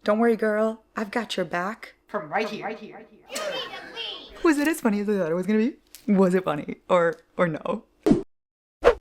Don't worry, girl. I've got your back. From right here. Was it as funny as I thought it was gonna be? Was it funny? Or no?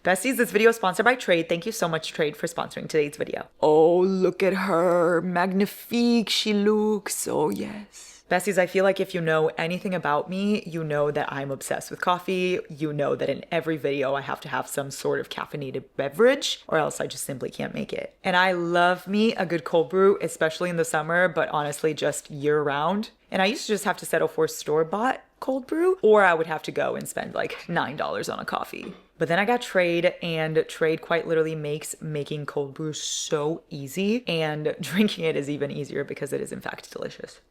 Besties, this video is sponsored by Trade. Thank you so much, Trade, for sponsoring today's video. Oh, look at her. Magnifique she looks. Oh, yes. Besties, I feel like if you know anything about me, you know that I'm obsessed with coffee. You know that in every video I have to have some sort of caffeinated beverage or else I just simply can't make it. And I love me a good cold brew, especially in the summer, but honestly just year round. And I used to just have to settle for store-bought cold brew, or I would have to go and spend like $9 on a coffee. But then I got Trade, and Trade quite literally makes making cold brew so easy, and drinking it is even easier because it is in fact delicious.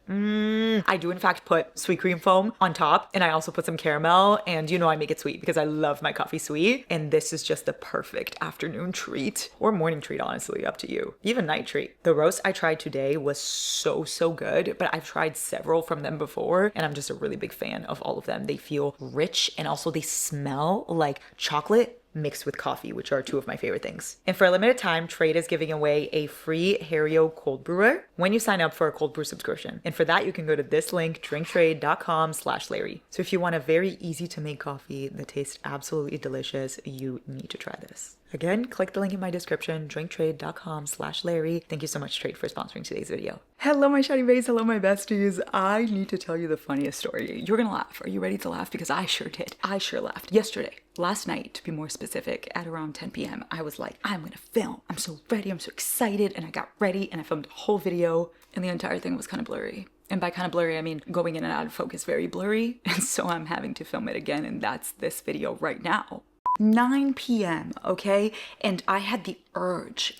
I do in fact put sweet cream foam on top, and I also put some caramel, and you know I make it sweet because I love my coffee sweet, and this is just the perfect afternoon treat or morning treat, honestly, up to you. Even night treat. The roast I tried today was so good, but I've tried several from them before, and I'm just a really big fan of all of them. They feel rich, and also they smell like chocolate mixed with coffee, which are two of my favorite things. And for a limited time, Trade is giving away a free Hario cold brewer when you sign up for a cold brew subscription. And for that, you can go to this link, drinktrade.com/Larry. So if you want a very easy to make coffee that tastes absolutely delicious, you need to try this. Again, click the link in my description, drinktrade.com/Larry. Thank you so much, Trade, for sponsoring today's video. Hello, my shiny baes. Hello, my besties. I need to tell you the funniest story. You're gonna laugh. Are you ready to laugh? Because I sure did. I sure laughed. Yesterday, last night, to be more specific, at around 10 p.m., I was like, I'm gonna film. I'm so ready. I'm so excited. And I got ready and I filmed a whole video, and the entire thing was kind of blurry. And by kind of blurry, I mean going in and out of focus, very blurry. And so I'm having to film it again, and that's this video right now. 9 p.m., okay? And I had the urge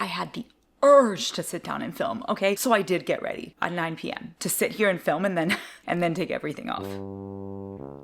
to sit down and film, okay? So I did get ready at 9 p.m. to sit here and film and then take everything off.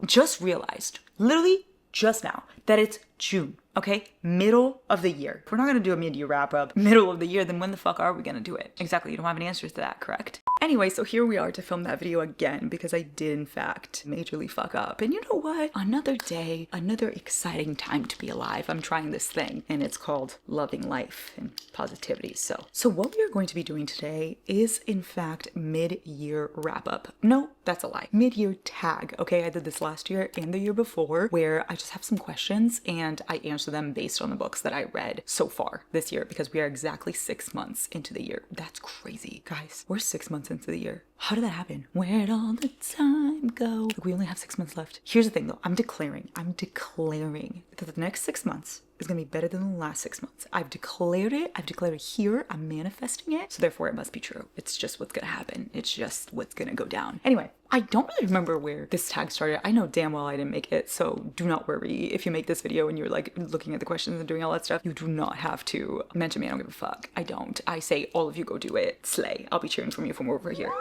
Just realized, literally just now, that it's June, okay? Middle of the year. If we're not gonna do a mid-year wrap-up, middle of the year, then when the fuck are we gonna do it? Exactly, you don't have any answers to that, correct? Anyway, so here we are to film that video again because I did in fact majorly fuck up. And you know what? Another day, another exciting time to be alive. I'm trying this thing and it's called loving life and positivity. So what we are going to be doing today is in fact mid-year wrap-up. No, that's a lie. Mid-year tag, okay? I did this last year and the year before where I just have some questions and I answer them based on the books that I read so far this year because we are exactly 6 months into the year. That's crazy, guys. We're 6 months into the year. How did that happen? Where'd all the time go? Like, we only have 6 months left. Here's the thing though, I'm declaring that the next 6 months is gonna be better than the last 6 months. I've declared it here, I'm manifesting it, so therefore it must be true. It's just what's gonna happen. It's just what's gonna go down. Anyway, I don't really remember where this tag started. I know damn well I didn't make it, so do not worry. If you make this video and you're like looking at the questions and doing all that stuff, you do not have to mention me. I don't give a fuck. I don't. I say all of you go do it. Slay. I'll be cheering from you from over here.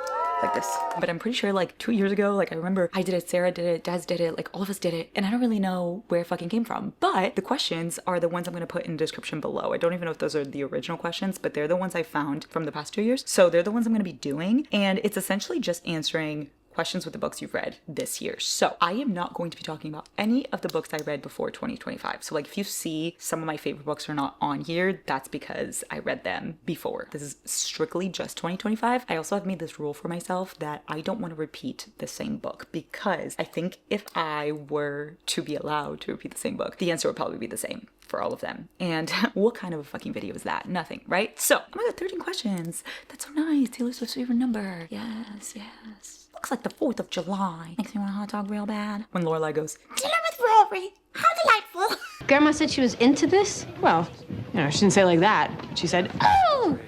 Like this. But I'm pretty sure like 2 years ago, like I remember I did it, Sarah did it, Daz did it, like all of us did it, and I don't really know where it fucking came from. But the questions are the ones I'm gonna put in the description below. I don't even know if those are the original questions, but they're the ones I found from the past 2 years. So they're the ones I'm gonna be doing, and it's essentially just answering questions with the books you've read this year. So I am not going to be talking about any of the books I read before 2025. So like if you see some of my favorite books are not on here, that's because I read them before. This is strictly just 2025. I also have made this rule for myself that I don't want to repeat the same book because I think if I were to be allowed to repeat the same book, the answer would probably be the same for all of them. And what kind of a fucking video is that? Nothing, right? So, oh my god, 13 questions. That's so nice. Taylor Swift's favorite number. Yes. Looks like the 4th of July. Makes me want a hot dog real bad. When Lorelai goes, dinner with Rory. How delightful. Grandma said she was into this? Well, she didn't say it like that. She said, Oh,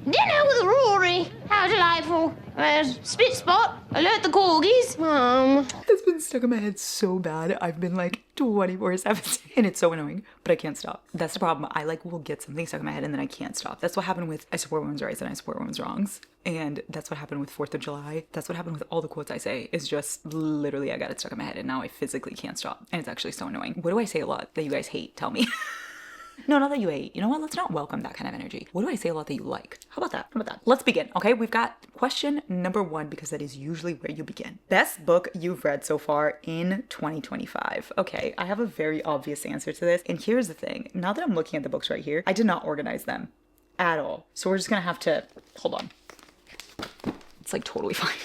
dinner with Rory. How delightful. Spit spot. Alert the corgis. Mom. That's been stuck in my head so bad. I've been like 24/7 and it's so annoying, but I can't stop. That's the problem. I like will get something stuck in my head and then I can't stop. That's what happened with I support women's rights and I support women's wrongs. And that's what happened with 4th of July. That's what happened with all the quotes I say. It's just literally I got it stuck in my head and now I physically can't stop. And it's actually so annoying. What do I say a lot that you guys hate? Tell me. No, not that you hate. You know what? Let's not welcome that kind of energy. What do I say a lot that you like? How about that? Let's begin, okay? We've got question number 1 because that is usually where you begin. Best book you've read so far in 2025. Okay, I have a very obvious answer to this. And here's the thing. Now that I'm looking at the books right here, I did not organize them. at all. So we're just gonna have to, hold on. It's like totally fine.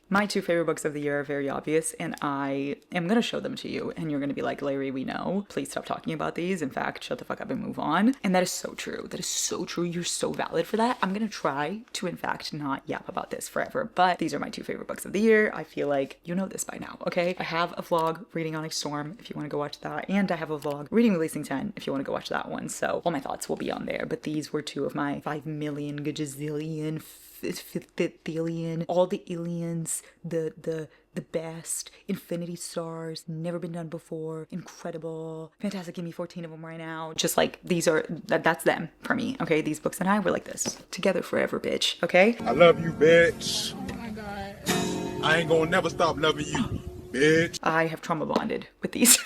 My 2 favorite books of the year are very obvious, and I am going to show them to you, and you're going to be like, Larry, we know. Please stop talking about these. In fact, shut the fuck up and move on. And that is so true. That is so true. You're so valid for that. I'm going to try to, in fact, not yap about this forever, but these are my 2 favorite books of the year. I feel like you know this by now, okay? I have a vlog reading Onyx Storm if you want to go watch that, and I have a vlog reading Releasing 10 if you want to go watch that one. So all my thoughts will be on there, but these were 2 of my 5 million gajillion fifthillion, all the aliens, the best, Infinity Stars, never been done before, incredible, fantastic, give me 14 of them right now. Just like, these are, that's them for me, okay? These books and I were like this, together forever, bitch, okay? I love you, bitch. Oh my God. I ain't gonna never stop loving you, bitch. I have trauma bonded with these.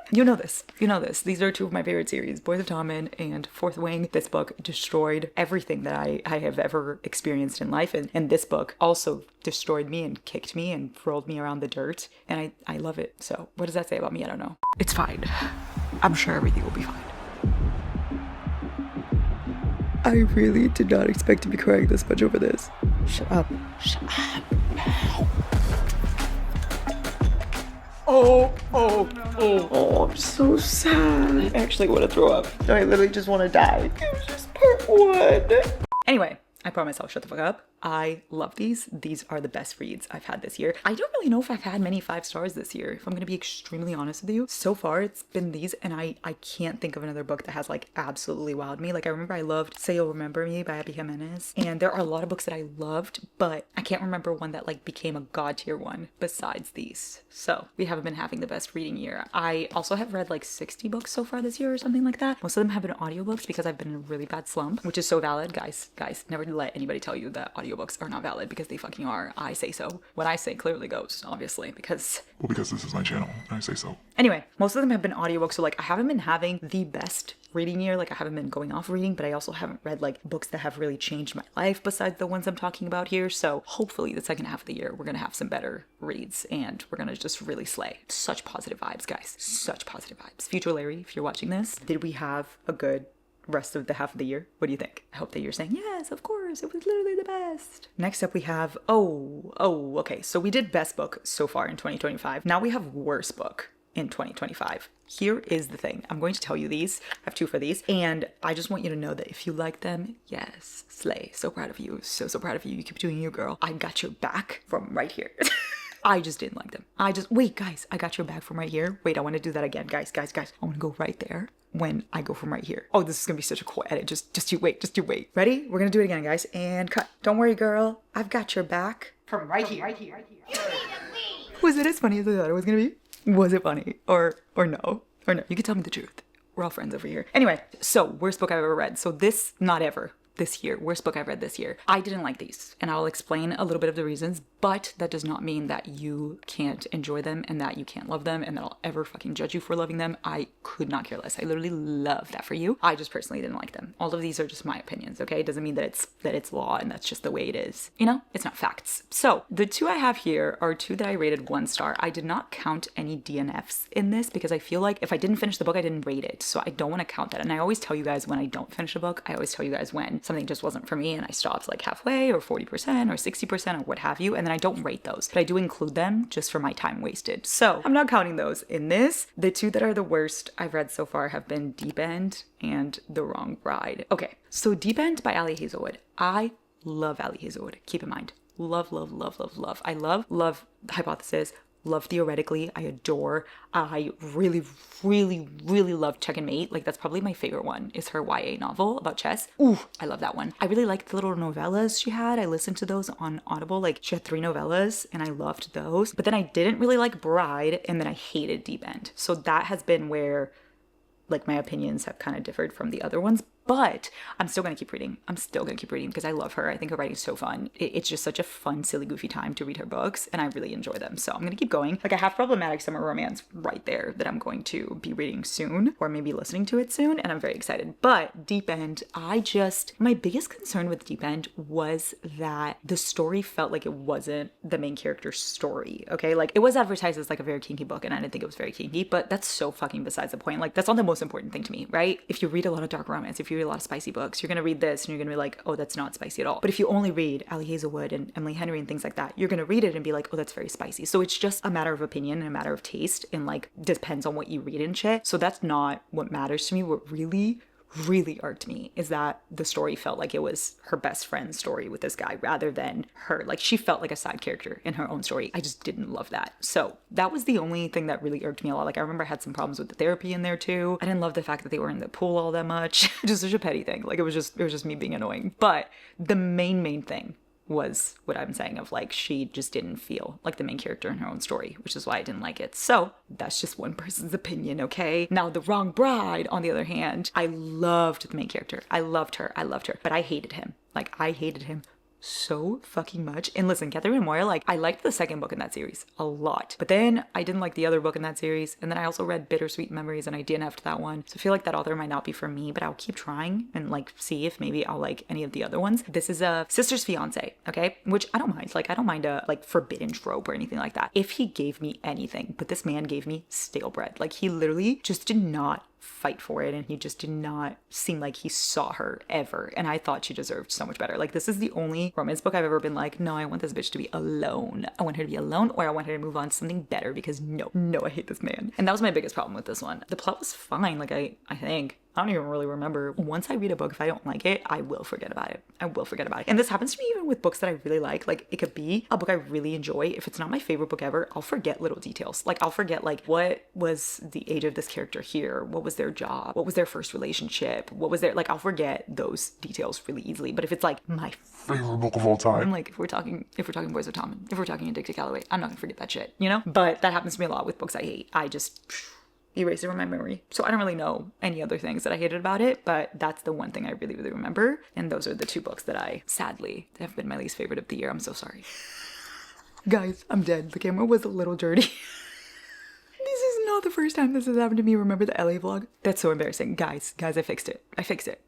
You know this. You know this. These are 2 of my favorite series, Boys of Tommen and Fourth Wing. This book destroyed everything that I have ever experienced in life. And this book also destroyed me and kicked me and rolled me around the dirt. And I love it. So what does that say about me? I don't know. It's fine. I'm sure everything will be fine. I really did not expect to be crying this much over this. Shut up. Shut up. Oh, I'm so sad. I actually want to throw up. I literally just want to die. It was just part 1. Anyway, I promise I'll shut the fuck up. I love these. These are the best reads I've had this year. I don't really know if I've had many 5 stars this year, if I'm going to be extremely honest with you. So far, it's been these, and I can't think of another book that has like absolutely wowed me. Like, I remember I loved Say You'll Remember Me by Abby Jimenez, and there are a lot of books that I loved, but I can't remember one that like became a god tier one besides these. So we haven't been having the best reading year. I also have read like 60 books so far this year or something like that. Most of them have been audiobooks because I've been in a really bad slump, which is so valid. Guys, never let anybody tell you that audiobooks are not valid, because they fucking are. I say so. What I say clearly goes, obviously, because Because this is my channel, and I say so. Anyway, most of them have been audiobooks, so like I haven't been having the best reading year. Like, I haven't been going off reading, but I also haven't read like books that have really changed my life besides the ones I'm talking about here. So hopefully the second half of the year we're gonna have some better reads, and we're gonna just really slay. Such positive vibes, guys. Such positive vibes. Future Larry, if you're watching this, did we have a good rest of the half of the year? What do you think? I hope that you're saying yes, of course, it was literally the best. Next up we have okay, so we did best book so far in 2025. Now we have worst book in 2025. Here is the thing. I'm going to tell you these. I have 2 for these, and I just want you to know that if you like them, yes, slay. So proud of you. So proud of you. You keep doing you, girl. I got your back from right here. I just didn't like them. Wait, guys, I got your back from right here. Wait, I want to do that again. Guys. I want to go right there when I go from right here. Oh, this is going to be such a cool edit. Just you wait. Ready? We're going to do it again, guys. And cut. Don't worry, girl. I've got your back from right here. Was it as funny as I thought it was going to be? Was it funny? Or no? Or no? You can tell me the truth. We're all friends over here. Anyway, so worst book I've ever read. So this, not ever. This year, worst book I've read this year. I didn't like these, and I'll explain a little bit of the reasons, but that does not mean that you can't enjoy them and that you can't love them and that I'll ever fucking judge you for loving them. I could not care less. I literally love that for you. I just personally didn't like them. All of these are just my opinions, okay? It doesn't mean that it's law and that's just the way it is. You know, it's not facts. So the 2 I have here are 2 that I rated 1 star. I did not count any DNFs in this because I feel like if I didn't finish the book, I didn't rate it. So I don't want to count that. And I always tell you guys when I don't finish a book, I always tell you guys when something just wasn't for me and I stopped like halfway or 40% or 60% or what have you, and then I don't rate those, but I do include them just for my time wasted. So I'm not counting those in this. The 2 that are the worst I've read so far have been Deep End and The Wrong Bride. Okay, so Deep End by Ali Hazelwood. I love Ali Hazelwood. Keep in mind, love. I love Hypothesis. Love Theoretically. I adore. I really love Check and Mate. Like, that's probably my favorite one, is her YA novel about chess. Ooh, I love that one. I really liked the little novellas she had. I listened to those on Audible. Like, she had 3 novellas and I loved those. But then I didn't really like Bride, and then I hated Deep End. So that has been where like my opinions have kind of differed from the other ones. But I'm still going to keep reading. Because I love her. I think her writing is so fun. It's just such a fun, silly, goofy time to read her books, and I really enjoy them. So I'm going to keep going. Like, I have Problematic Summer Romance right there that I'm going to be reading soon, or maybe listening to it soon, and I'm very excited. But Deep End, my biggest concern with Deep End was that the story felt like it wasn't the main character's story, okay? Like, it was advertised as like a very kinky book, and I didn't think it was very kinky, but that's so fucking besides the point. Like, that's not the most important thing to me, right? If you read a lot of dark romance, if you you read a lot of spicy books, you're gonna read this and you're gonna be like, oh, that's not spicy at all. But if you only read Ali Hazelwood and Emily Henry and things like that, you're gonna read it and be like, oh, that's very spicy. So it's just a matter of opinion and a matter of taste, and like depends on what you read and shit. So that's not what matters to me. What really irked me is that the story felt like it was her best friend's story with this guy rather than her. Like, she felt like a side character in her own story. I just didn't love that. So that was the only thing that really irked me a lot. Like, I remember I had some problems with the therapy in there too. I didn't love the fact that they were in the pool all that much. Just such a petty thing. Like, it was just me being annoying. But the main thing was what I'm saying of like, she just didn't feel like the main character in her own story, which is why I didn't like it. So that's just one person's opinion, okay? Now, The Wrong Bride, on the other hand, I loved the main character. I loved her, but I hated him. Like, I hated him so fucking much. And listen, Catherine and Moira, like, I liked the second book in that series a lot, but then I didn't like the other book in that series, and then I also read Bittersweet Memories and I DNF'd that one. So I feel like that author might not be for me, but I'll keep trying and like see if maybe I'll like any of the other ones. This is a sister's fiance, okay, which I don't mind. Like, I don't mind a like forbidden trope or anything like that if he gave me anything, but this man gave me stale bread. Like, he literally just did not fight for it, and he just did not seem like he saw her ever, and I thought she deserved so much better. Like, this is the only romance book I've ever been like, no, I want this bitch to be alone. I want her to be alone, or I want her to move on to something better, because no, I hate this man. And that was my biggest problem with this one. The plot was fine. Like, I think I don't even really remember. Once I read a book, if I don't like it, I will forget about it. And this happens to me even with books that I really like. Like, it could be a book I really enjoy. If it's not my favorite book ever, I'll forget little details. Like, I'll forget, like, what was the age of this character here? What was their job? What was their first relationship? What was their, like, I'll forget those details really easily. But if it's like my Favorite book of all time. I'm like, if we're talking Boys of Tom, if we're talking Addicted Calloway, I'm not gonna forget that shit, you know? But that happens to me a lot with books I hate. I just erase it from my memory. So I don't really know any other things that I hated about it, but that's the one thing I really remember. And those are the two books that I, sadly, have been my least favorite of the year. I'm so sorry. Guys, I'm dead. The camera was a little dirty. This is not the first time this has happened to me. Remember the LA vlog? That's so embarrassing. Guys, I fixed it.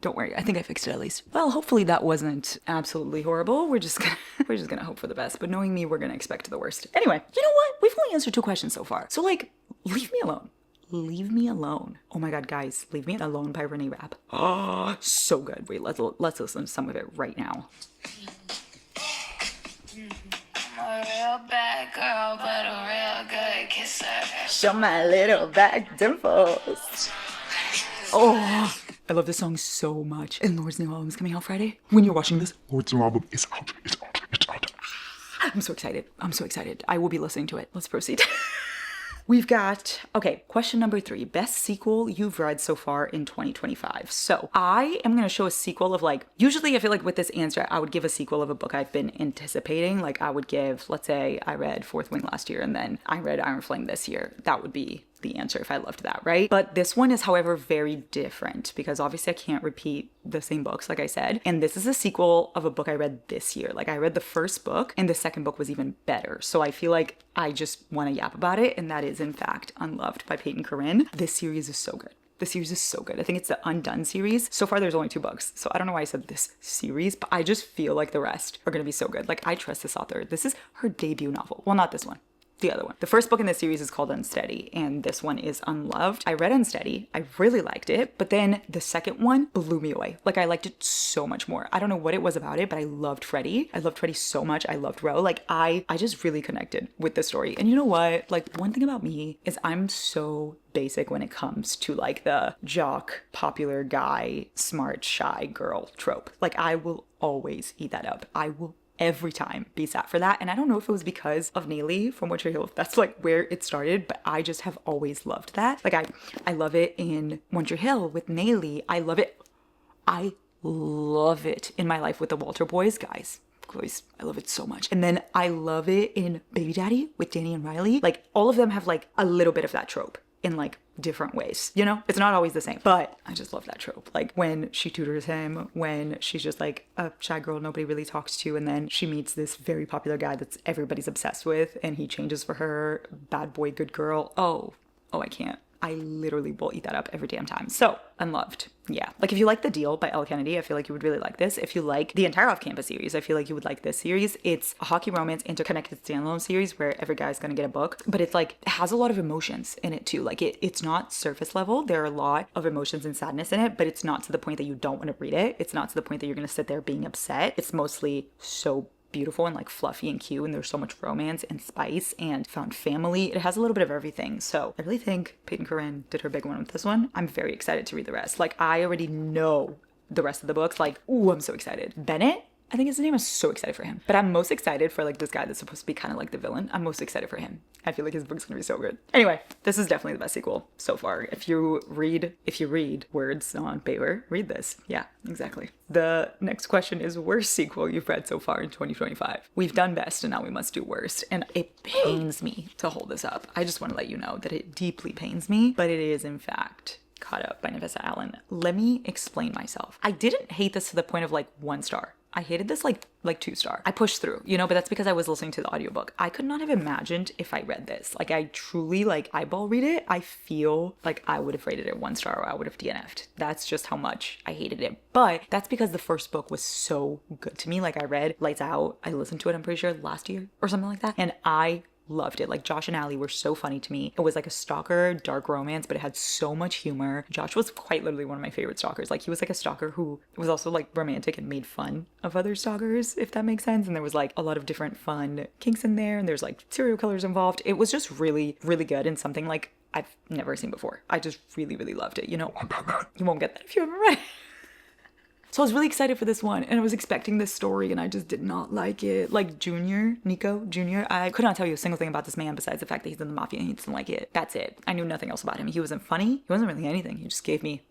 Don't worry. I think I fixed it at least. Well, hopefully that wasn't absolutely horrible. We're just gonna hope for the best. But knowing me, we're gonna expect the worst. Anyway, you know what? We've only answered 2 questions so far. So like, leave me alone. Leave Me Alone. Oh my god, guys. Leave Me Alone by Renee Rapp. Oh, so good. Wait, let's listen to some of it right now. I'm a real bad girl, but a real good kisser. Show my little back dimples. Oh, I love this song so much. And Lord's new album is coming out Friday. When you're watching this, Lord's new album is out. It's out. I'm so excited. I will be listening to it. Let's proceed. We've got, okay, question number 3, best sequel you've read so far in 2025. So I am going to show a sequel of like, usually I feel like with this answer, I would give a sequel of a book I've been anticipating. Like, I would give, let's say I read Fourth Wing last year and then I read Iron Flame this year. That would be the answer if I loved that, right? But this one is, however, very different because obviously I can't repeat the same books, like I said. And this is a sequel of a book I read this year. Like, I read the first book and the second book was even better. So I feel like I just want to yap about it. And that is, in fact, Unloved by Peyton Corinne. This series is so good. The series is so good. I think it's the Undone series. So far, there's only 2 books. So I don't know why I said this series, but I just feel like the rest are going to be so good. Like, I trust this author. This is her debut novel. Well, not this one. The other one. The first book in this series is called Unsteady, and this one is Unloved. I read Unsteady. I really liked it, but then the second one blew me away. Like, I liked it so much more. I don't know what it was about it, but I loved Freddie. I loved Freddie so much. I loved Ro. Like, I just really connected with the story. And you know what? Like, one thing about me is I'm so basic when it comes to like the jock, popular guy, smart, shy girl trope. Like, I will always eat that up. I will every time be sat for that. And I don't know if it was because of Neely from One Tree Hill, if that's like where it started, but I just have always loved that. Like, I love it in One Tree Hill with Neely. I love it in My Life with the Walter Boys, guys. I love it so much. And then I love it in Baby Daddy with Danny and Riley. Like, all of them have like a little bit of that trope in like different ways, you know? It's not always the same, but I just love that trope. Like, when she tutors him, when she's just like a shy girl nobody really talks to, and then she meets this very popular guy that's everybody's obsessed with, and he changes for her, bad boy, good girl. Oh, I can't. I literally will eat that up every damn time. So, Unloved. Yeah. Like if you like The Deal by Elle Kennedy, I feel like you would really like this. If you like the entire Off-Campus series, I feel like you would like this series. It's a hockey romance interconnected standalone series where every guy's gonna get a book, but it's like, it has a lot of emotions in it too. Like it's not surface level. There are a lot of emotions and sadness in it, but it's not to the point that you don't want to read it. It's not to the point that you're gonna sit there being upset. It's mostly so beautiful and like fluffy and cute, and there's so much romance and spice and found family. It has a little bit of everything. So I really think Peyton Corinne did her big one with this one. I'm very excited to read the rest. Like I already know the rest of the books. Like, ooh, I'm so excited. Bennett, I think his name, is so excited for him. But I'm most excited for like this guy that's supposed to be kind of like the villain. I'm most excited for him. I feel like his book's gonna be so good. Anyway, this is definitely the best sequel so far. If you read words on paper, read this. Yeah, exactly. The next question is worst sequel you've read so far in 2025. We've done best and now we must do worst. And it pains me to hold this up. I just want to let you know that it deeply pains me, but it is in fact Caught Up by Navessa Allen. Let me explain myself. I didn't hate this to the point of like 1 star. I hated this like 2 star. I pushed through, you know, but that's because I was listening to the audiobook. I could not have imagined if I read this. Like I truly like eyeball read it. I feel like I would have rated it 1 star or I would have DNF'd. That's just how much I hated it. But that's because the first book was so good to me. Like I read Lights Out. I listened to it, I'm pretty sure last year or something like that. And I loved it. Like Josh and Allie were so funny to me. It was like a stalker dark romance, but it had so much humor. Josh was quite literally one of my favorite stalkers. Like he was like a stalker who was also like romantic and made fun of other stalkers, if that makes sense. And there was like a lot of different fun kinks in there, and there's like serial killers involved. It was just really, really good and something like I've never seen before. I just really, really loved it. You know, you won't get that if you haven't read it. So I was really excited for this one, and I was expecting this story, and I just did not like it. Like Nico Jr., I could not tell you a single thing about this man besides the fact that he's in the mafia and he doesn't like it. That's it. I knew nothing else about him. He wasn't funny. He wasn't really anything. He just gave me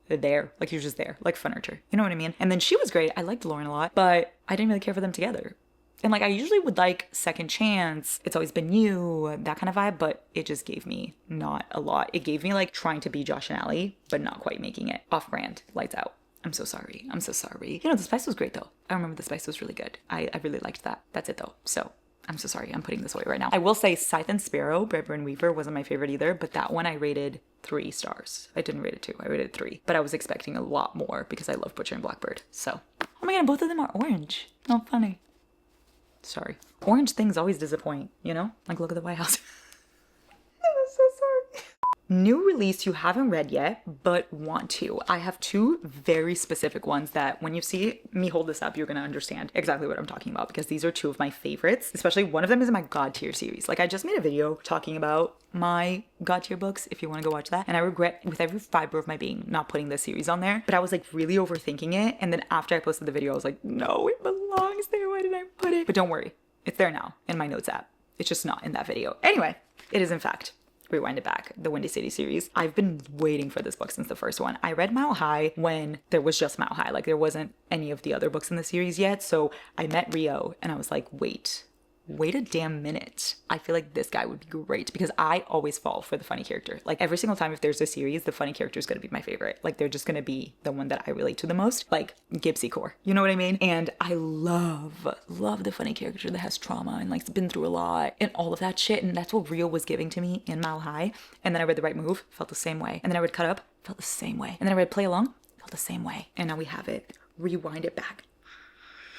there. Like he was just there, like furniture. You know what I mean? And then she was great. I liked Lauren a lot, but I didn't really care for them together. And like I usually would like Second Chance, It's Always Been You, that kind of vibe, but it just gave me not a lot. It gave me like trying to be Josh and Allie, but not quite making it. Off-brand, Lights Out. I'm so sorry. I'm so sorry. You know, the spice was great though. I remember the spice was really good. I really liked that. That's it though. So I'm so sorry. I'm putting this away right now. I will say Scythe and Sparrow by Bryn Weaver wasn't my favorite either, but that one I rated 3 stars. I didn't rate it 2. I rated 3. But I was expecting a lot more because I love Butcher and Blackbird. So, oh my god, both of them are orange. How funny. Sorry. Orange things always disappoint, you know? Like look at the White House. I'm so sorry. New release you haven't read yet, but want to. I have 2 very specific ones that when you see me hold this up, you're going to understand exactly what I'm talking about because these are 2 of my favorites, especially one of them is in my God tier series. Like I just made a video talking about my God tier books if you want to go watch that. And I regret with every fiber of my being not putting this series on there, but I was like really overthinking it. And then after I posted the video, I was like, no, it belongs there. Why did I put it? But don't worry. It's there now in my notes app. It's just not in that video. Anyway, it is in fact Rewind It Back, the Windy City series. I've been waiting for this book since the first one. I read Mile High when there was just Mile High. Like there wasn't any of the other books in the series yet. So I met Rio and I was like, wait a damn minute. I feel like this guy would be great because I always fall for the funny character. Like every single time if there's a series, the funny character is going to be my favorite. Like they're just going to be the one that I relate to the most. Like Gibbsy Core. You know what I mean? And I love the funny character that has trauma and like been through a lot and all of that shit. And that's what Rio was giving to me in Mile High. And then I read The Right Move, felt the same way. And then I read Cut Up, felt the same way. And then I read Play Along, felt the same way. And now we have it. Rewind It Back.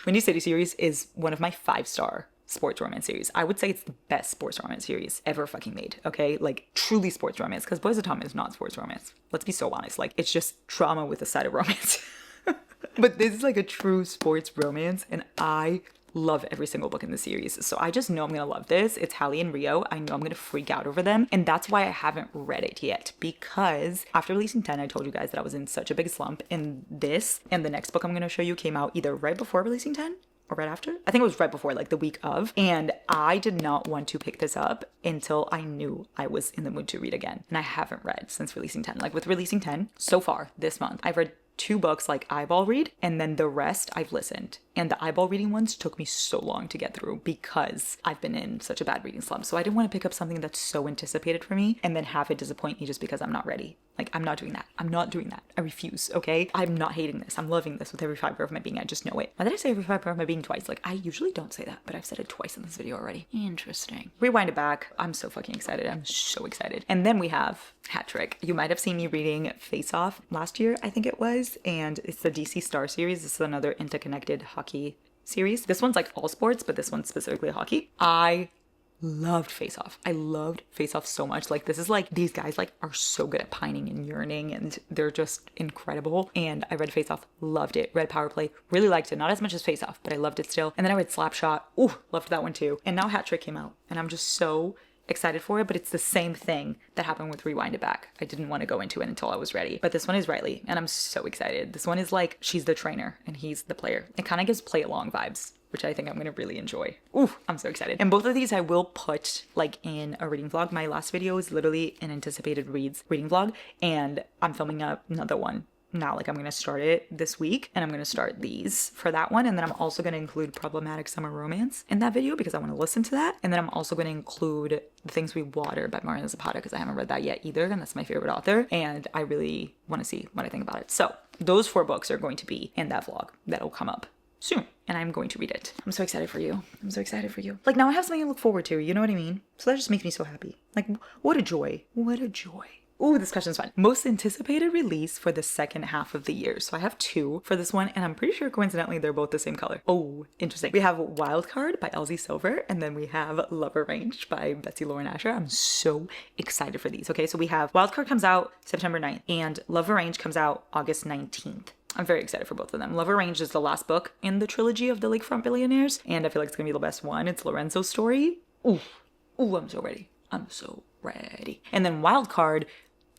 Windy City series is one of my 5-star sports romance series. I would say it's the best sports romance series ever fucking made, okay? Like truly sports romance, because Boys of Tom is not sports romance. Let's be so honest. Like it's just trauma with a side of romance. But this is like a true sports romance and I love every single book in the series. So I just know I'm gonna love this. It's Hallie and Rio. I know I'm gonna freak out over them. And that's why I haven't read it yet. Because after releasing 10, I told you guys that I was in such a big slump. And this and the next book I'm gonna show you came out either right before releasing 10 or right after. I think it was right before, like the week of. And I did not want to pick this up until I knew I was in the mood to read again. And I haven't read since releasing 10. Like with releasing 10, so far this month, I've read 2 books like eyeball read, and then the rest I've listened. And the eyeball reading ones took me so long to get through because I've been in such a bad reading slump. So I didn't want to pick up something that's so anticipated for me and then have it disappoint me just because I'm not ready. Like, I'm not doing that. I'm not doing that. I refuse, okay? I'm not hating this. I'm loving this with every fiber of my being. I just know it. Why did I say every fiber of my being twice? Like, I usually don't say that, but I've said it twice in this video already. Interesting. Rewind it back. I'm so fucking excited. I'm so excited. And then we have hat trick. You might have seen me reading Face Off last year, I think it was, and it's the DC Star series. This is another interconnected hockey series. This one's like all sports, but this one's specifically hockey. I loved Face Off. I loved Face Off so much. Like, this is like, these guys like are so good at pining and yearning, and they're just incredible. And I read Face Off, loved it. Read Power Play, really liked it. Not as much as Face Off, but I loved it still. And then I read Slapshot. Ooh, loved that one too. And now Hat Trick came out, and I'm just so excited for it, but it's the same thing that happened with Rewind It Back. I didn't want to go into it until I was ready. But this one is Riley, and I'm so excited. This one is like, she's the trainer and he's the player. It kind of gives play along vibes, which I think I'm going to really enjoy. Ooh, I'm so excited. And both of these I will put like in a reading vlog. My last video is literally an anticipated reading vlog, and I'm filming another one now. Like, I'm going to start it this week, and I'm going to start these for that one. And then I'm also going to include Problematic Summer Romance in that video because I want to listen to that. And then I'm also going to include The Things We Water by Mariana Zapata because I haven't read that yet either, and that's my favorite author, and I really want to see what I think about it. So those 4 books are going to be in that vlog that'll come up soon, and I'm going to read it. I'm so excited for you. I'm so excited for you. Like, now I have something to look forward to, you know what I mean? So that just makes me so happy. Like, what a joy. What a joy. Ooh, this question's fun. Most anticipated release for the second half of the year. So I have 2 for this one, and I'm pretty sure coincidentally they're both the same color. Oh, interesting. We have Wildcard by Elsie Silver, and then we have Love Arranged by Betsy Lauren Asher. I'm so excited for these. Okay, so we have Wildcard comes out September 9th, and Love Arranged comes out August 19th. I'm very excited for both of them. Love Arranged is the last book in the trilogy of the Lakefront Billionaires, and I feel like it's gonna be the best one. It's Lorenzo's story. Ooh, I'm so ready. I'm so ready. And then Wildcard,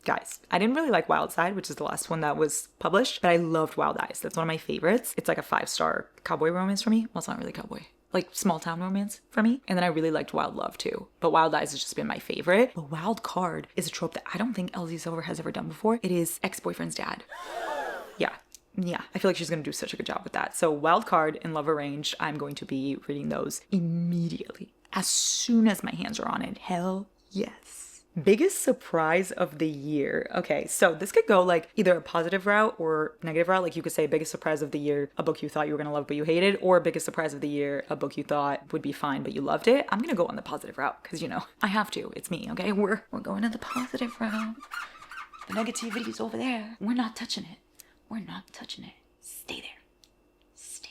guys, I didn't really like Wild Side, which is the last one that was published, but I loved Wild Eyes. That's one of my favorites. It's like a 5-star cowboy romance for me. Well, it's not really cowboy. Like small town romance for me. And then I really liked Wild Love too. But Wild Eyes has just been my favorite. But Wild Card is a trope that I don't think Elsie Silver has ever done before. It is ex-boyfriend's dad. Yeah, I feel like she's going to do such a good job with that. So Wild Card and Love Arranged, I'm going to be reading those immediately. As soon as my hands are on it. Hell yes. Biggest surprise of the year. Okay, so this could go like either a positive route or negative route. Like, you could say biggest surprise of the year, a book you thought you were going to love but you hated, or biggest surprise of the year, a book you thought would be fine but you loved it. I'm going to go on the positive route because, you know, I have to. It's me, okay? We're going to the positive route. The negativity's over there. We're not touching it. We're not touching it. Stay there.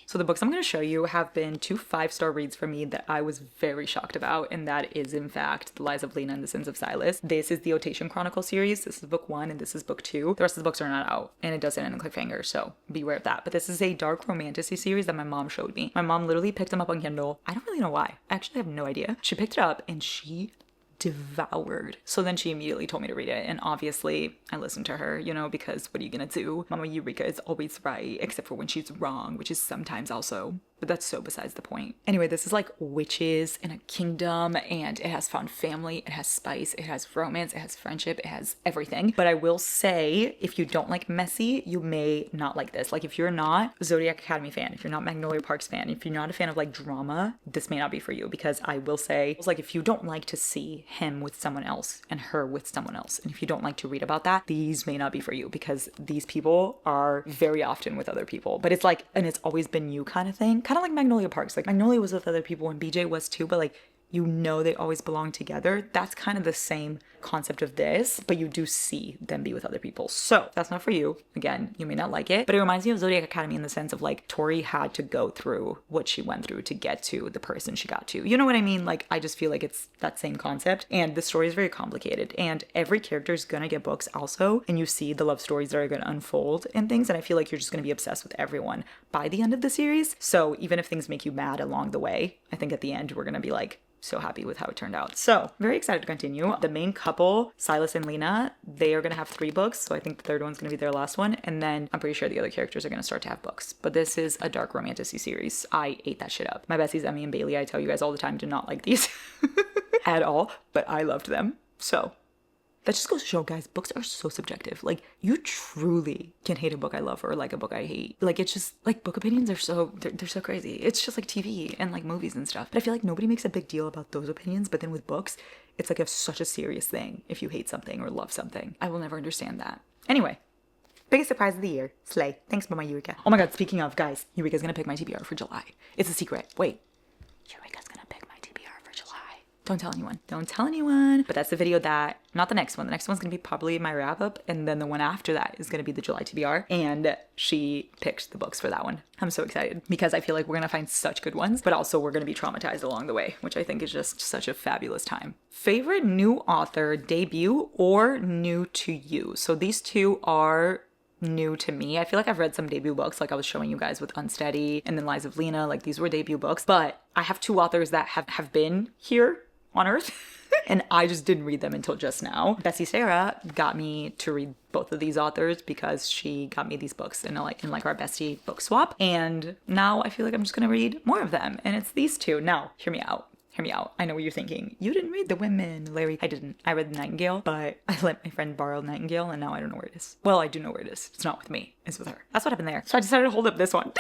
So the books I'm going to show you have been 2 5-star reads for me that I was very shocked about, and that is in fact The Lies of Lena and the Sins of Silas. This is the Otation Chronicle series. This is book 1 and this is book 2. The rest of the books are not out, and it does end in a cliffhanger, so beware of that. But this is a dark romantasy series that my mom showed me. My mom literally picked them up on Kindle. I don't really know why. I actually have no idea. She picked it up and she devoured. So then she immediately told me to read it, and obviously I listened to her, you know, because what are you gonna do? Mama Eureka is always right, except for when she's wrong, which is sometimes also. But that's so besides the point. Anyway, this is like witches in a kingdom, and it has found family, it has spice, it has romance, it has friendship, it has everything. But I will say, if you don't like messy, you may not like this. Like, if you're not a Zodiac Academy fan, if you're not Magnolia Parks fan, if you're not a fan of like drama, this may not be for you, because I will say, it's like, if you don't like to see him with someone else and her with someone else, and if you don't like to read about that, these may not be for you, because these people are very often with other people. But it's like, and it's always been you kind of thing. Kind of like Magnolia Parks. Like, Magnolia was with other people and BJ was too, but like, you know, they always belong together. That's kind of the same concept of this, but you do see them be with other people. So that's not for you. Again, you may not like it, but it reminds me of Zodiac Academy in the sense of like, Tori had to go through what she went through to get to the person she got to. You know what I mean? Like, I just feel like it's that same concept, and the story is very complicated, and every character is gonna get books also, and you see the love stories that are gonna unfold and things, and I feel like you're just gonna be obsessed with everyone by the end of the series. So even if things make you mad along the way, I think at the end we're gonna be like, so happy with how it turned out. So very excited to continue. The main couple, Silas and Lena, they are gonna have 3 books. So I think the 3rd one's gonna be their last one. And then I'm pretty sure the other characters are gonna start to have books. But this is a dark romantasy series. I ate that shit up. My besties, Emmy and Bailey, I tell you guys all the time, do not like these at all, but I loved them. So that just goes to show, guys, books are so subjective. Like, you truly can hate a book I love or like a book I hate. Like, it's just, like, book opinions are so, they're so crazy. It's just like TV and like movies and stuff. But I feel like nobody makes a big deal about those opinions, but then with books, It's like such a serious thing if you hate something or love something. I will never understand that. Anyway, biggest surprise of the year. Slay. Thanks, Mama Eureka. Oh my god, speaking of, guys, Eureka's gonna pick my TBR for July. It's a secret. Wait. Eureka's gonna pick my TBR for July. Don't tell anyone. Don't tell anyone. But that's the video that, not the next one. The next one's gonna be probably my wrap up. And then the one after that is gonna be the July TBR. And she picked the books for that one. I'm so excited because I feel like we're gonna find such good ones, but also we're gonna be traumatized along the way, which I think is just such a fabulous time. Favorite new author, debut, or new to you? So these two are new to me. I feel like I've read some debut books, like I was showing you guys with Unsteady and then Lies of Lena. Like these were debut books, but I have two authors that have been here on Earth and I just didn't read them until just now. Bessie Sarah got me to read both of these authors because she got me these books in our bestie book swap. And now I feel like I'm just gonna read more of them. And it's these two. Now, hear me out. Hear me out. I know what you're thinking. You didn't read The Women, Larry. I didn't. I read The Nightingale, but I let my friend borrow Nightingale and now I don't know where it is. Well, I do know where it is. It's not with me. It's with her. That's what happened there. So I decided to hold up this one.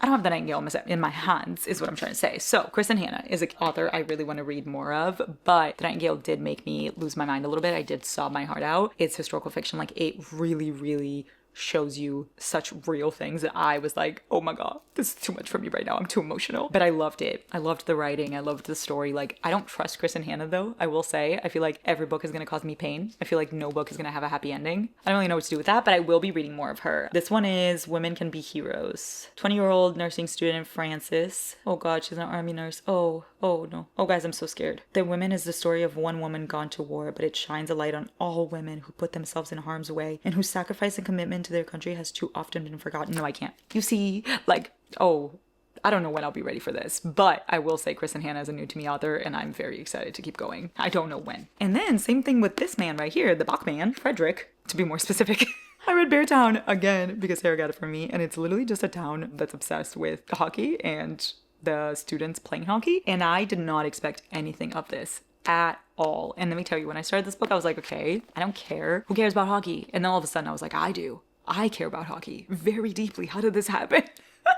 I don't have The Nightingale in my hands, is what I'm trying to say. So, Kristen Hanna is an author I really want to read more of, but The Nightingale did make me lose my mind a little bit. I did sob my heart out. It's historical fiction. Like, it really, really shows you such real things that I was like, oh my god, this is too much for me right now. I'm too emotional. But I loved it. I loved the writing. I loved the story. Like, I don't trust Kristen Hanna though, I will say. I feel like every book is going to cause me pain. I feel like no book is going to have a happy ending. I don't really know what to do with that, but I will be reading more of her. This one is Women Can Be Heroes. 20-year-old nursing student Frances. Oh god, she's an army nurse. Oh no. Oh guys, I'm so scared. The Women is the story of one woman gone to war, but it shines a light on all women who put themselves in harm's way and whose sacrifice and commitment to their country has too often been forgotten. No, I can't. You see, like, oh, I don't know when I'll be ready for this, but I will say Kristen Hanna is a new to me author and I'm very excited to keep going. I don't know when. And then same thing with this man right here, the Bachman, Frederick, to be more specific. I read Beartown again because Sarah got it from me, and it's literally just a town that's obsessed with hockey and the students playing hockey, and I did not expect anything of this at all. And let me tell you, when I started this book, I was like, okay, I don't care. Who cares about hockey? And then all of a sudden I was like, I do. I care about hockey very deeply. How did this happen?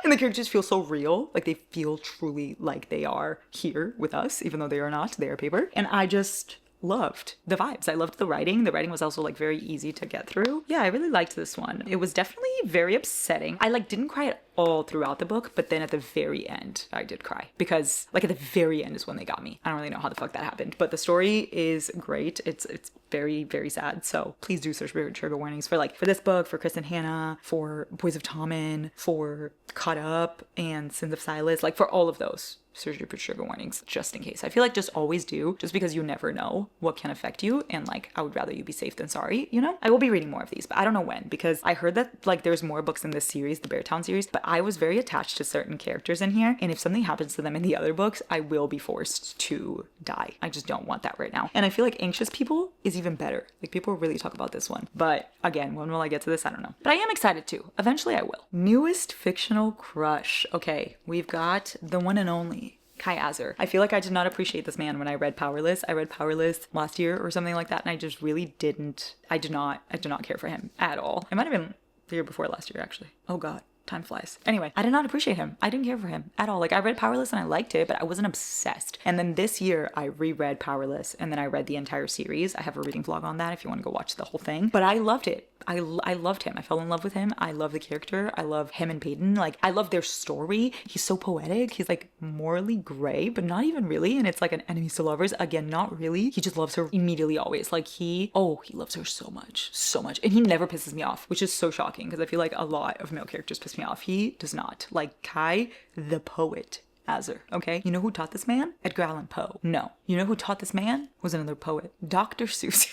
And the characters feel so real. Like, they feel truly like they are here with us, even though they are not. They are paper. And I just loved the vibes. I loved the writing. The writing was also like very easy to get through. Yeah, I really liked this one. It was definitely very upsetting. I didn't cry at all throughout the book, but then at the very end I did cry because like at the very end is when they got me. I don't really know how the fuck that happened, but the story is great. It's very, very sad. So please do search for trigger warnings for this book, for Kristen Hanna, for Boys of Tommen, for Caught Up and Sins of Silas, like for all of those. Search for trigger warnings just in case. I feel like just always do, just because you never know what can affect you, and like I would rather you be safe than sorry, you know? I will be reading more of these, but I don't know when, because I heard that like there's more books in this series, the Beartown series, but I was very attached to certain characters in here, and if something happens to them in the other books, I will be forced to die. I just don't want that right now. And I feel like Anxious People is even better. Like, people really talk about this one, but again, when will I get to this? I don't know, but I am excited to. Eventually I will. Newest fictional crush. Okay, we've got the one and only Kai Azar. I feel like I did not appreciate this man when I read Powerless. I read Powerless last year or something like that, and I just really didn't. I did not care for him at all. It might have been the year before last year, actually. Oh god. Time flies. Anyway, I did not appreciate him. I didn't care for him at all. Like, I read Powerless and I liked it, but I wasn't obsessed. And then this year I reread Powerless and then I read the entire series. I have a reading vlog on that if you want to go watch the whole thing. But I loved it. I loved him. I fell in love with him. I love the character. I love him and Peyton. Like, I love their story. He's so poetic. He's like morally gray, but not even really. And it's like an enemies to lovers. Again, not really. He just loves her immediately always. Like, he loves her so much. So much. And he never pisses me off, which is so shocking because I feel like a lot of male characters piss me off. He does not. Like, Kai, the poet. Azar, okay? You know who taught this man? Edgar Allan Poe. No. You know who taught this man? Was another poet. Dr. Seuss.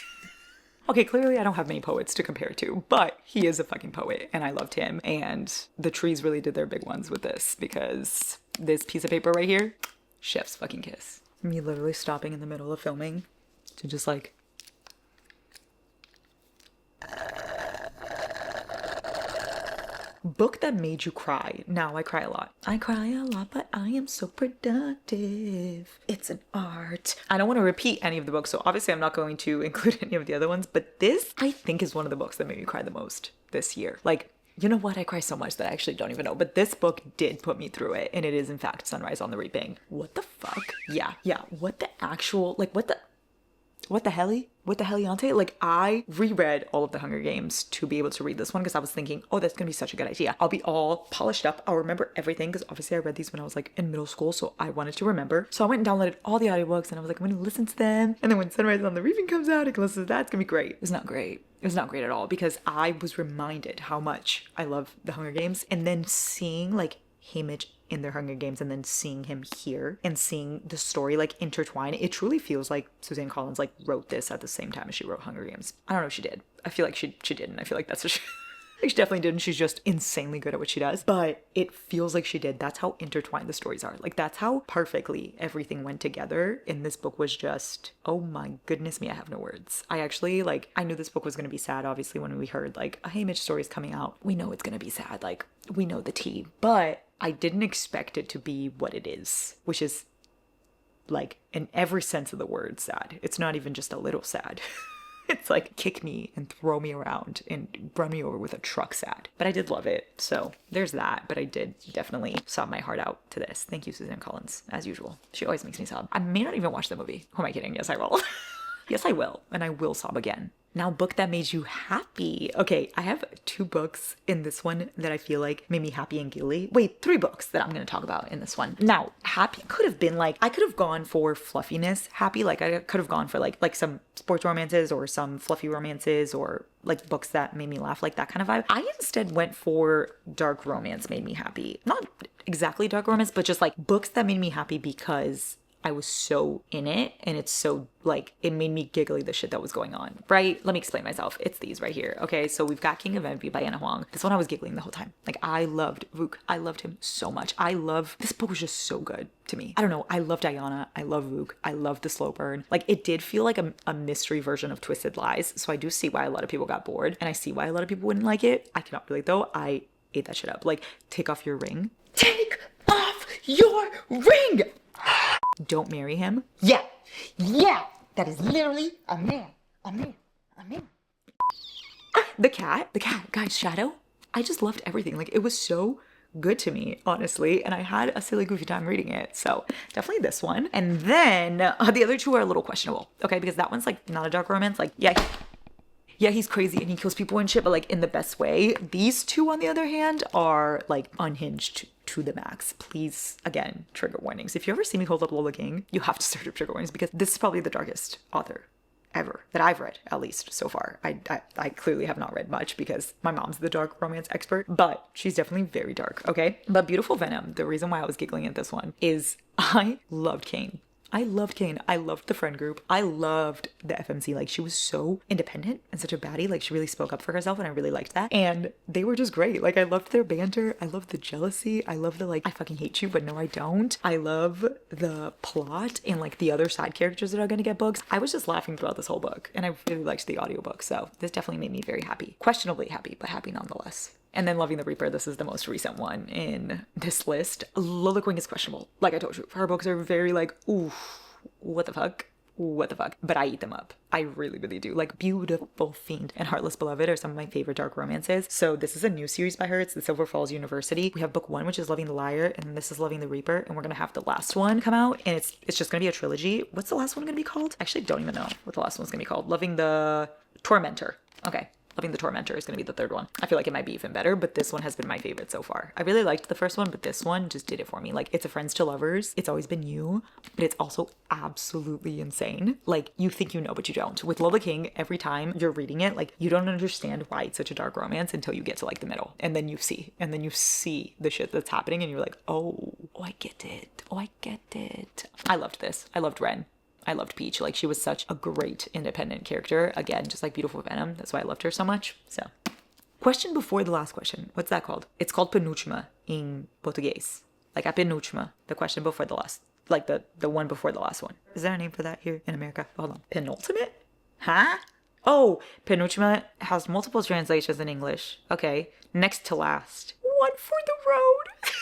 Okay, clearly I don't have many poets to compare to, but he is a fucking poet and I loved him. And the trees really did their big ones with this, because this piece of paper right here, chef's fucking kiss. Me literally stopping in the middle of filming to just like... Book that made you cry. Now I cry a lot. I cry a lot, but I am so productive. It's an art. I don't want to repeat any of the books, so obviously I'm not going to include any of the other ones, but this, I think, is one of the books that made me cry the most this year. Like, you know what? I cry so much that I actually don't even know, but this book did put me through it, and it is, in fact, Sunrise on the Reaping. What the fuck? Yeah. What the actual, like, what the... what the hell? What the hellante? Like, I reread all of the Hunger Games to be able to read this one because I was thinking, oh, that's gonna be such a good idea. I'll be all polished up. I'll remember everything because obviously I read these when I was like in middle school, so I wanted to remember. So I went and downloaded all the audiobooks and I was like, I'm gonna listen to them. And then when Sunrise on the Reaping comes out, I can listen to that. It's gonna be great. It's not great. It was not great at all because I was reminded how much I love the Hunger Games, and then seeing like Haymitch in their Hunger Games and then seeing him here and seeing the story like intertwine, it truly feels like Suzanne Collins like wrote this at the same time as she wrote Hunger Games. I don't know if she did. I feel like she didn't. I feel like that's what she like, she definitely didn't. She's just insanely good at what she does, but it feels like she did. That's how intertwined the stories are. Like, that's how perfectly everything went together. And this book was just, oh my goodness me, I have no words. I actually, like, I knew this book was going to be sad, obviously, when we heard like a Haymitch story is coming out. We know it's going to be sad. Like, we know the tea, but I didn't expect it to be what it is, which is like in every sense of the word sad. It's not even just a little sad. It's like kick me and throw me around and run me over with a truck sad. But I did love it. So there's that. But I did definitely sob my heart out to this. Thank you, Suzanne Collins, as usual. She always makes me sob. I may not even watch the movie. Who am I kidding? Yes, I will. Yes, I will. And I will sob again. Now, book that made you happy. Okay, I have 2 books in this one that I feel like made me happy and giggly. Wait, 3 books that I'm going to talk about in this one. Now, happy could have been like, I could have gone for fluffiness happy. Like, I could have gone for like some sports romances or some fluffy romances or like books that made me laugh, like that kind of vibe. I instead went for dark romance made me happy. Not exactly dark romance, but just like books that made me happy because I was so in it, and it's so like it made me giggly the shit that was going on, right? Let me explain myself. It's these right here. Okay, so we've got King of Envy by Anna Huang. This one I was giggling the whole time. Like, I loved Vuk. I loved him so much. This book was just so good to me. I don't know. I love Diana. I love Vuk. I love the slow burn. Like, it did feel like a mystery version of Twisted Lies. So I do see why a lot of people got bored, and I see why a lot of people wouldn't like it. I cannot relate though. I ate that shit up. Like, take off your ring. Take off your ring. Don't marry him. Yeah. That is literally a man. The cat, guys, Shadow. I just loved everything. Like, it was so good to me, honestly. And I had a silly, goofy time reading it. So definitely this one. And then the other 2 are a little questionable. Okay, because that one's like not a dark romance. Like, yeah, he's crazy and he kills people and shit, but like in the best way. These 2, on the other hand, are like unhinged to the max. Please, again, trigger warnings. If you ever see me hold up Lola King, you have to start up trigger warnings because this is probably the darkest author ever that I've read, at least so far. I clearly have not read much because my mom's the dark romance expert, but she's definitely very dark, okay? But Beautiful Venom, the reason why I was giggling at this one is I loved Kane. I loved Kane. I loved the friend group. I loved the FMC. Like, she was so independent and such a baddie. Like, she really spoke up for herself, and I really liked that. And they were just great. Like, I loved their banter. I loved the jealousy. I love the, like, I fucking hate you, but no, I don't. I love the plot and, like, the other side characters that are gonna get books. I was just laughing throughout this whole book, and I really liked the audiobook. So this definitely made me very happy. Questionably happy, but happy nonetheless. And then Loving the Reaper, this is the most recent one in this list. Lola Queen is questionable. Like I told you, her books are very like, ooh, what the fuck? But I eat them up. I really, really do. Like, Beautiful Fiend and Heartless Beloved are some of my favorite dark romances. So this is a new series by her. It's the Silver Falls University. We have book 1, which is Loving the Liar, and this is Loving the Reaper. And we're going to have the last one come out, and it's just going to be a trilogy. What's the last one going to be called? I actually don't even know what the last one's going to be called. Loving the Tormentor. Okay. Loving the Tormentor is going to be the 3rd one. I feel like it might be even better, but this one has been my favorite so far. I really liked the first one, but this one just did it for me. Like, it's a friends to lovers. It's always been you, but it's also absolutely insane. Like, you think you know, but you don't. With Lola King, every time you're reading it, like, you don't understand why it's such a dark romance until you get to like the middle. And then you see the shit that's happening and you're like, oh, I get it. I loved this. I loved Ren. I loved Peach. Like, she was such a great independent character. Again, just like Beautiful Venom. That's why I loved her so much. So, question before the last question. What's that called? It's called penúltima in Portuguese. Like, a penúltima. The question before the last. Like, the one before the last one. Is there a name for that here in America? Hold on. Penultimate? Huh? Oh, penúltima has multiple translations in English. Okay. Next to last. One for the road.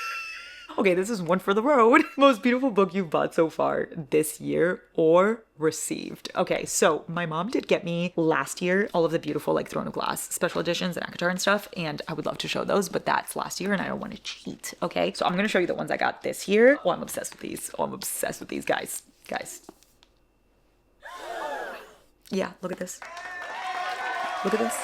Okay, this is one for the road. Most beautiful book you've bought so far this year or received. Okay, so my mom did get me last year all of the beautiful like Throne of Glass special editions and ACOTAR and stuff, and I would love to show those, but that's last year and I don't want to cheat. Okay, so I'm gonna show you the ones I got this year. Oh, I'm obsessed with these. Guys. Yeah, look at this. Look at this.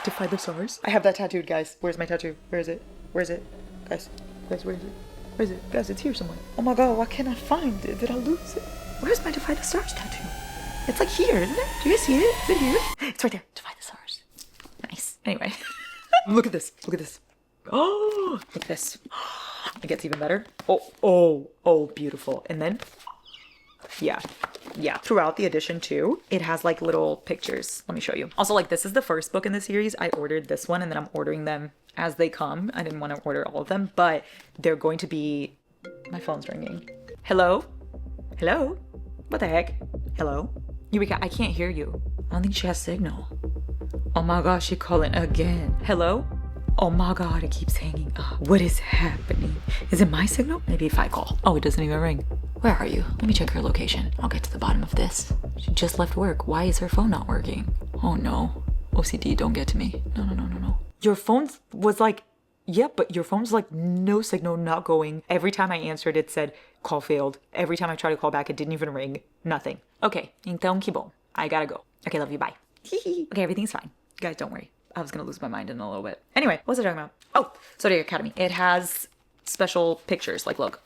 Defy the stars. I have that tattooed, guys. Where's my tattoo? Where is it? Where is it? Guys, where is it? Where is it? Guys, it's here somewhere. Oh my god, why can't I find it? Did I lose it? Where's my Defy the Stars tattoo? It's like here, isn't it? Do you guys see it? Is it here? It's right there. Defy the Stars. Nice. Anyway. Look at this. Look at this. Oh, look at this. It gets even better. Oh, beautiful. And then, yeah. Throughout the edition too, it has like little pictures. Let me show you. Also, like, this is the first book in the series. I ordered this one and then I'm ordering them as they come. I didn't want to order all of them, but they're going to be... My phone's ringing. Hello? Hello? What the heck? Hello? Eureka, I can't hear you. I don't think she has signal. Oh my gosh, she calling again. Hello? Oh my god, it keeps hanging up. What is happening? Is it my signal? Maybe if I call. Oh, it doesn't even ring. Where are you? Let me check her location. I'll get to the bottom of this. She just left work. Why is her phone not working? Oh no. OCD, don't get to me. No. Your phone was like, yep, but your phone's like no signal, not going. Every time I answered, it said call failed. Every time I tried to call back, it didn't even ring. Nothing. Okay, então que bom. I gotta go. Okay, love you, bye. Okay, everything's fine. Guys, don't worry. I was gonna lose my mind in a little bit. Anyway, what was I talking about? Oh, Zodiac Academy. It has special pictures. Like, look,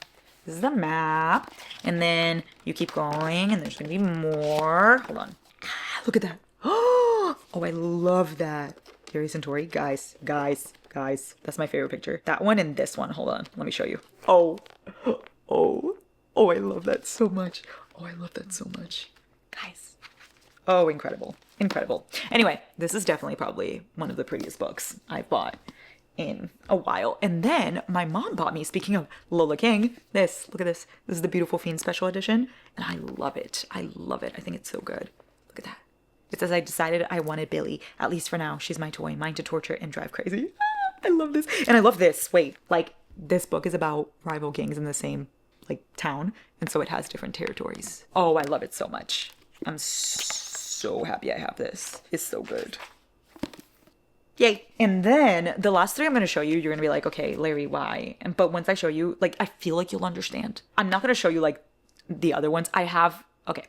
this is the map. And then you keep going and there's gonna be more. Hold on. Look at that. Oh, I love that. Gary Centauri. Guys. That's my favorite picture. That one and this one. Hold on. Let me show you. Oh, I love that so much. Guys. Oh, incredible. Anyway, this is definitely probably one of the prettiest books I've bought in a while. And then my mom bought me, speaking of Lola King, this. Look at this. This is the Beautiful Fiend special edition. And I love it. I think it's so good. Look at that. It says, I decided I wanted Billy, at least for now. She's my toy, mine to torture and drive crazy. I love this. And I love this. Wait, like, this book is about rival gangs in the same, like, town. And so it has different territories. Oh, I love it so much. I'm so happy I have this. It's so good. Yay. And then the last three I'm going to show you, you're going to be like, okay, Larry, why? But once I show you, like, I feel like you'll understand. I'm not going to show you, like, the other ones. Okay,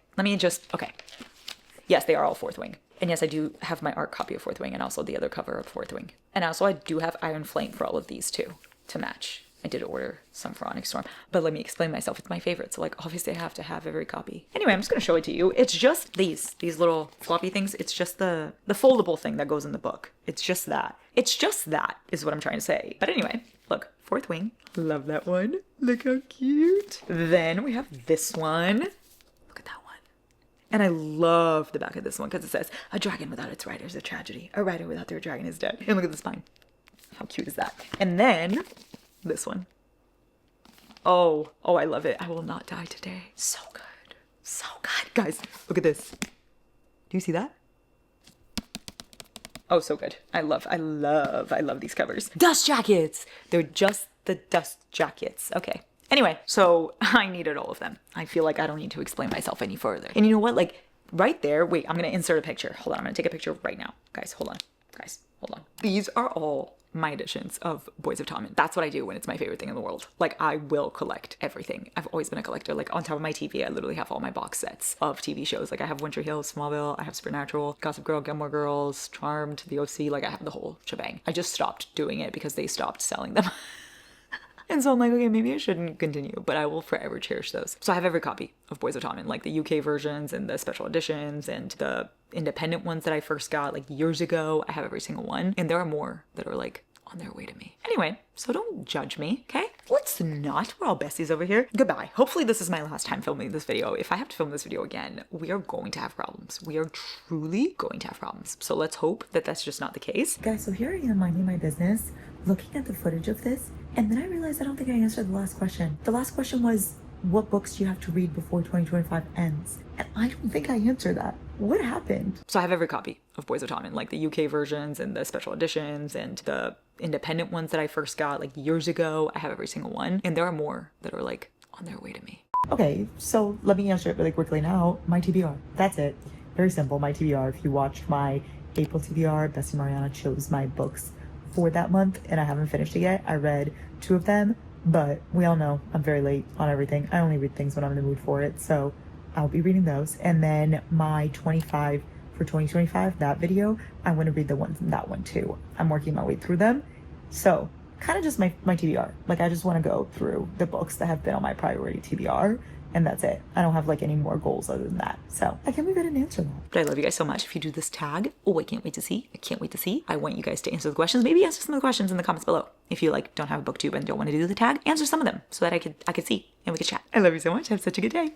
yes, they are all Fourth Wing. And yes, I do have my art copy of Fourth Wing and also the other cover of Fourth Wing. And also I do have Iron Flame for all of these too, to match. I did order some for Onyx Storm, but let me explain myself. It's my favorite. So like, obviously I have to have every copy. Anyway, I'm just going to show it to you. It's just these little floppy things. It's just the foldable thing that goes in the book. It's just that is what I'm trying to say. But anyway, look, Fourth Wing. Love that one. Look how cute. Then we have this one. Look at that one. And I love the back of this one because it says, a dragon without its rider is a tragedy. A rider without their dragon is dead. And look at the spine. How cute is that? And then this one. Oh, I love it. I will not die today. So good. Guys, look at this. Do you see that? Oh, so good. I love these covers. Dust jackets. They're just the dust jackets. Okay. Anyway, so I needed all of them. I feel like I don't need to explain myself any further. And you know what? Like right there, wait, I'm going to insert a picture. Hold on. I'm going to take a picture right now. Guys, hold on. These are all my editions of Boys of Tommen. That's what I do when it's my favorite thing in the world. Like, I will collect everything. I've always been a collector. Like, on top of my TV, I literally have all my box sets of TV shows. Like, I have Winter Hill, Smallville, I have Supernatural, Gossip Girl, Gilmore Girls, Charmed, The OC. Like, I have the whole shebang. I just stopped doing it because they stopped selling them. And so I'm like, okay, maybe I shouldn't continue, but I will forever cherish those. So I have every copy of Boys of Tommen, like the UK versions and the special editions and the independent ones that I first got like years ago. I have every single one. And there are more that are like on their way to me. Anyway, so don't judge me, okay? Let's not. We're all besties over here. Goodbye. Hopefully this is my last time filming this video. If I have to film this video again, we are going to have problems. We are truly going to have problems. So let's hope that that's just not the case. Guys, so here I am minding my business, looking at the footage of this, and then I realized I don't think I answered the last question. The last question was, what books do you have to read before 2025 ends? And I don't think I answered that. What happened? So I have every copy of Boys of Tommen, like the UK versions and the special editions and the independent ones that I first got like years ago. I have every single one. And there are more that are like on their way to me. Okay, so let me answer it really quickly now. My TBR. That's it. Very simple. My TBR. If you watched my April TBR, Bessie Mariana chose my books for that month and I haven't finished it yet. I read 2 of them, but we all know I'm very late on everything. I only read things when I'm in the mood for it. So I'll be reading those. And then my 25 for 2025, that video, I want to read the ones in that one too. I'm working my way through them. So kind of just my TBR. Like I just want to go through the books that have been on my priority TBR. And that's it. I don't have like any more goals other than that. So I can't believe I didn't answer that. But I love you guys so much. If you do this tag, oh, I can't wait to see. I can't wait to see. I want you guys to answer the questions. Maybe answer some of the questions in the comments below. If you like don't have a booktube and don't want to do the tag, answer some of them so that I could see and we could chat. I love you so much. Have such a good day.